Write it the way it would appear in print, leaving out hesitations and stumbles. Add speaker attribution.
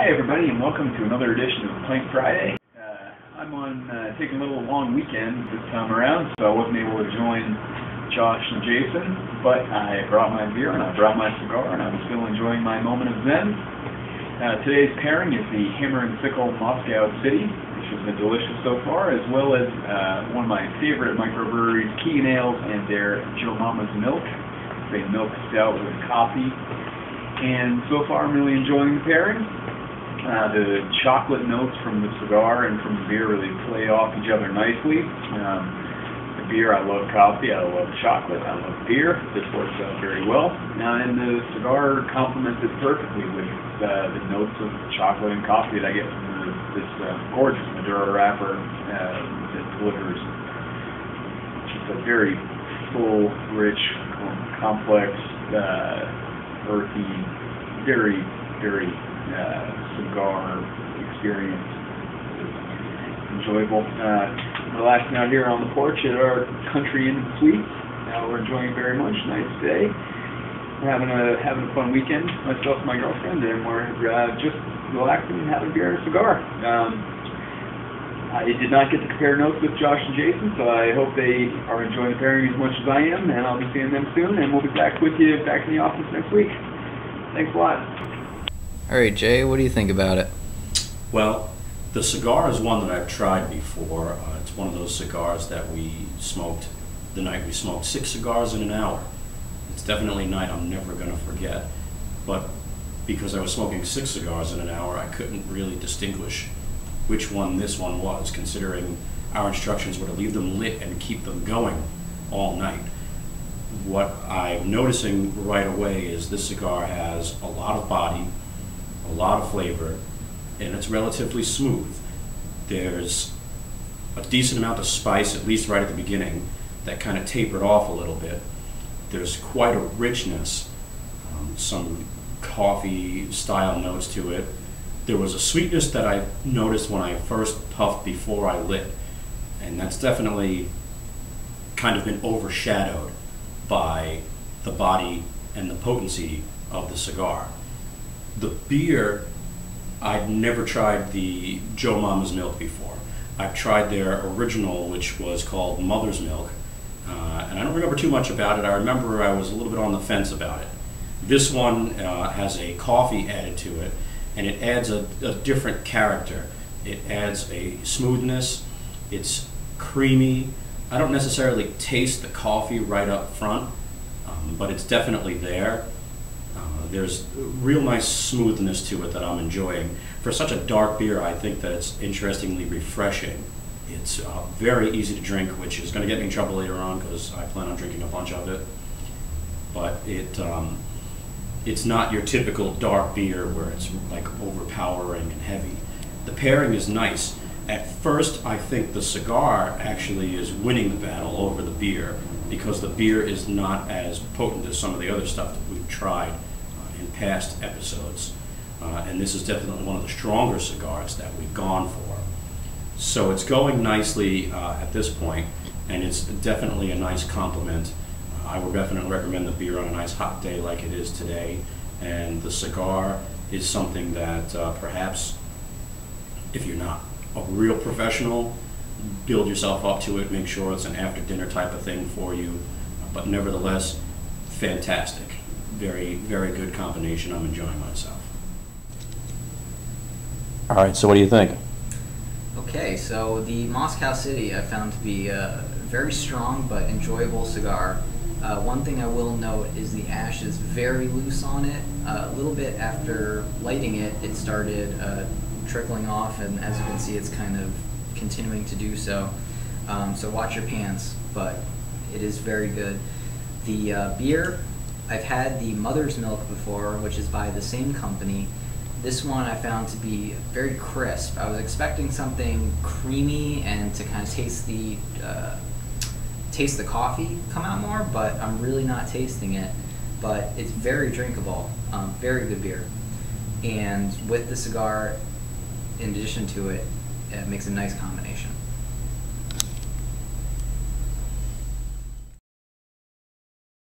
Speaker 1: Hi everybody, and welcome to another edition of Pint Friday. I'm taking a little long weekend this time around, so I wasn't able to join Josh and Jason, but I brought my beer and I brought my cigar, and I'm still enjoying my moment of zen. Today's pairing is the Hammer and Sickle Moscow City, which has been delicious so far, as well as one of my favorite microbreweries, Keegan Ales, and their Joe Mama's Milk. It's a milk stout with coffee, and so far I'm really enjoying the pairing. The chocolate notes from the cigar and from the beer really play off each other nicely. The beer, I love coffee, I love chocolate, I love beer. This works out very well. And the cigar complements it perfectly with the notes of chocolate and coffee that I get from this gorgeous Maduro wrapper that delivers just a very full, rich, complex, earthy, very cigar experience. It's enjoyable. Relaxing out here on the porch at our country inn suite. We're enjoying it very much. Nice day. We're having a fun weekend, myself and my girlfriend, and we're just relaxing and having a beer and a cigar. I did not get to compare notes with Josh and Jason, so I hope they are enjoying the pairing as much as I am, and I'll be seeing them soon, and we'll be back with you back in the office next week. Thanks a lot.
Speaker 2: All right, Jay, what do you think about it?
Speaker 3: Well, the cigar is one that I've tried before. It's one of those cigars that we smoked the night we smoked 6 cigars in an hour. It's definitely a night I'm never going to forget. But because I was smoking 6 cigars in an hour, I couldn't really distinguish which one this one was, considering our instructions were to leave them lit and keep them going all night. What I'm noticing right away is this cigar has a lot of body, a lot of flavor, and it's relatively smooth. There's a decent amount of spice, at least right at the beginning, that kind of tapered off a little bit. There's quite a richness, some coffee style notes to it. There was a sweetness that I noticed when I first puffed before I lit, and that's definitely kind of been overshadowed by the body and the potency of the cigar. The beer, I'd never tried the Joe Mama's Milk before. I've tried their original, which was called Mother's Milk, and I don't remember too much about it. I remember I was a little bit on the fence about it. This one has a coffee added to it, and it adds a different character. It adds a smoothness, it's creamy. I don't necessarily taste the coffee right up front, but it's definitely there. There's real nice smoothness to it that I'm enjoying. For such a dark beer, I think that it's interestingly refreshing. It's very easy to drink, which is going to get me in trouble later on because I plan on drinking a bunch of it. But it's not your typical dark beer where it's like overpowering and heavy. The pairing is nice. At first, I think the cigar actually is winning the battle over the beer because the beer is not as potent as some of the other stuff that we've tried in past episodes. And this is definitely one of the stronger cigars that we've gone for. So it's going nicely at this point, and it's definitely a nice compliment. I would definitely recommend the beer on a nice hot day like it is today, and the cigar is something that perhaps if you're not a real professional, build yourself up to it, make sure it's an after dinner type of thing for you, but nevertheless, fantastic. Very, very good combination. I'm enjoying myself. All right, so what do you think?
Speaker 2: Okay, so the Moscow City I found to be a very strong but enjoyable cigar. One thing I will note is the ash is very loose on it. A little bit after lighting it, it started trickling off, and as you can see, it's kind of continuing to do so. So watch your pants, but it is very good. The beer, I've had the Mother's Milk before, which is by the same company. This one I found to be very crisp. I was expecting something creamy and to kind of taste the coffee come out more, but I'm really not tasting it. But it's very drinkable, very good beer. And with the cigar, in addition to it, it makes a nice combination.